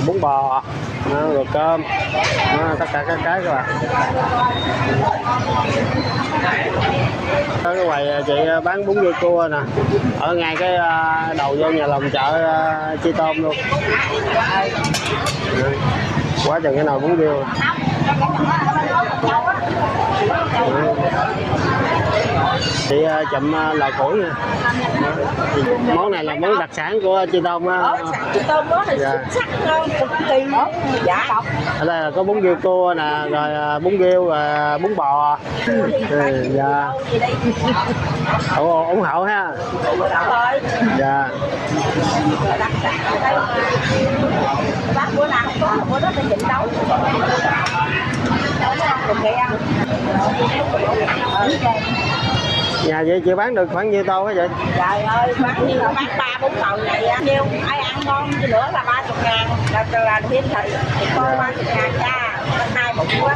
bún bò, rồi cơm, tất cả các cái các bạn. Có cái quầy chị bán bún riêu cua nè, ở ngay cái đầu vô nhà lòng chợ Chi Tôn luôn. Quá chừng cái nồi bún riêu. Chị chậm lò củi nha. Món này là món đặc sản của Chi Tôn á. Chi Tôn đó thì xuất sắc hơn cực kỳ. Dạ. Ở đây là có bún riêu cua nè, rồi bún riêu, bún bò. Dạ. Ủng hộ ha. Dạ. Bác bữa nào không có bữa đó thì nhịn đấu. Nhà vậy chị bán được khoảng nhiêu tô hả vậy? Trời ơi, bán 3-4 tàu vậy á. Nhiêu ai ăn ngon chứ nữa là 30.000 là thêm thịt. Con 30.000 cha, 2 một quá.